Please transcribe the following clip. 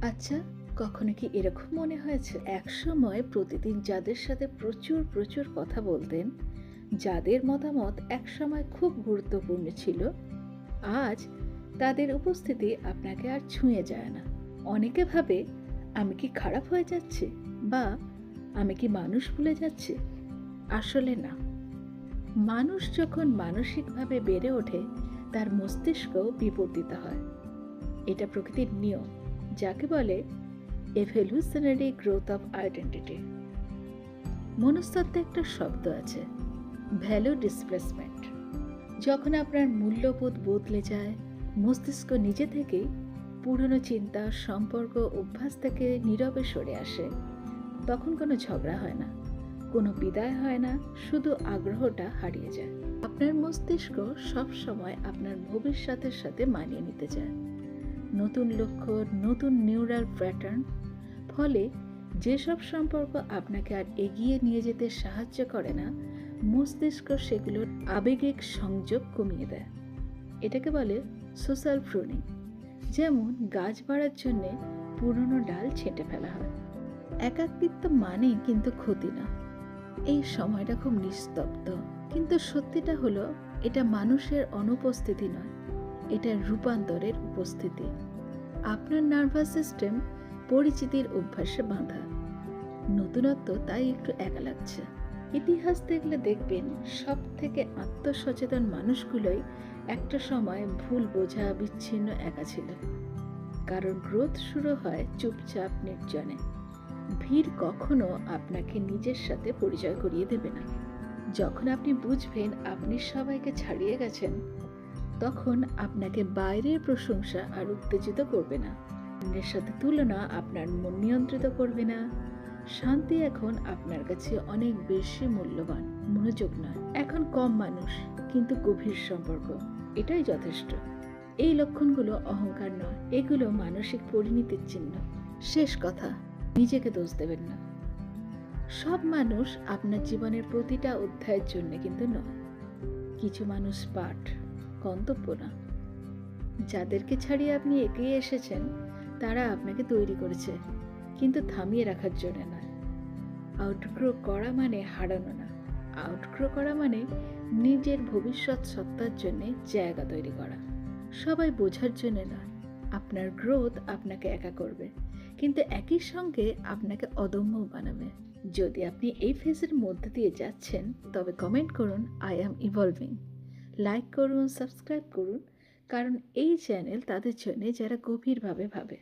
আচ্ছা, কখনো কি এরকম মনে হয়েছে একসময় প্রতিদিন যাদের সাথে প্রচুর প্রচুর কথা বলতেন, যাদের মতামত একসময় খুব গুরুত্বপূর্ণ ছিল, আজ তাদের উপস্থিতি আপনাকে আর ছুঁয়ে যায় না? অনেকে ভাবে আমি কি খারাপ হয়ে যাচ্ছি, বা আমি কি মানুষ ভুলে যাচ্ছি? আসলে না। মানুষ যখন মানসিকভাবে বেড়ে ওঠে, তার মস্তিষ্ক বিবর্তিত হয়। এটা প্রকৃতির নিয়ম, যাকে বলে এভলিউশনারি গ্রোথ অফ আইডেন্টিটি। মনস্তত্ত্বে একটা শব্দ আছে, ভ্যালু ডিসপ্লেসমেন্ট। যখন আপনার মূল্যবোধ বদলে যায়, মস্তিষ্ক নিজে থেকেই পুরনো চিন্তা, সম্পর্ক, অভ্যাস থেকে নীরবে সরে আসে। তখন কোনো ঝগড়া হয় না, কোনো বিদায় হয় না, শুধু আগ্রহটা হারিয়ে যায়। আপনার মস্তিষ্ক সব সময় আপনার ভবিষ্যতের সাথে মানিয়ে নিতে চায়। নতুন লক্ষ্য, নতুন নিউরাল প্যাটার্ন। ফলে যেসব সম্পর্ক আপনাকে আর এগিয়ে নিয়ে যেতে সাহায্য করে না, মস্তিষ্ক সেগুলোর আবেগিক সংযোগ কমিয়ে দেয়। এটাকে বলে সোশ্যাল প্রুনিং। যেমন গাছ বাড়ার জন্যে পুরনো ডাল ছেঁটে ফেলা হয়। একাকিত্ব মানেই কিন্তু ক্ষতি না। এই সময়টা খুব নিস্তব্ধ, কিন্তু সত্যিটা হলো এটা মানুষের অনুপস্থিতি নয়, এটা রূপান্তরের উপস্থিতি। আপনার নার্ভাস সিস্টেম পরিচিতির অভ্যাসে বাঁধা, নতুনত্ব তাই একটু একা লাগছে। ইতিহাস দেখলে দেখবেন সব থেকে আত্মসচেতন মানুষগুলোই একটা সময় ভুল বোঝা, বিচ্ছিন্ন, একা ছিল। কারণ গ্রোথ শুরু হয় চুপচাপ, নির্জনে। ভিড় কখনো আপনাকে নিজের সাথে পরিচয় করিয়ে দেবে না। যখন আপনি বুঝবেন আপনি সবাইকে ছাড়িয়ে গেছেন, তখন আপনাকে বাইরের প্রশংসা আর উত্তেজিত করবে না। অন্যের সাথে তুলনা আপনার মন নিয়ন্ত্রিত করবে না। শান্তি এখন আপনার কাছে অনেক বেশি মূল্যবান, মনোযোগ নয়। এখন কম মানুষ, কিন্তু গভীর সম্পর্ক, এটাই যথেষ্ট। এই লক্ষণগুলো অহংকার নয়, এগুলো মানসিক পরিণতির চিহ্ন। শেষ কথা, নিজেকে দোষ দেবেন না। সব মানুষ আপনার জীবনের প্রতিটা অধ্যায়ের জন্য কিন্তু নয়। কিছু মানুষ পাঠ, গন্তব্য না। যাদেরকে ছাড়িয়ে আপনি এগিয়ে এসেছেন, তারা আপনাকে তৈরি করেছে, কিন্তু থামিয়ে রাখার জন্য না। আউটগ্রো করা মানে হারানো না, আউটগ্রো করা মানে নিজের ভবিষ্যৎ সত্তার জন্য জায়গা তৈরি করা। সবাই বোঝার জন্য নয়। আপনার গ্রোথ আপনাকে একা করবে, কিন্তু একই সঙ্গে আপনাকে অদম্য বানাবে। যদি আপনি এই ফেজের মধ্যে দিয়ে যাচ্ছেন, তবে কমেন্ট করুন আই অ্যাম ইভলভিং। লাইক করুন, সাবস্ক্রাইব করুন, কারণ এই চ্যানেল তাদের জন্য যারা গভীরভাবে ভাবে।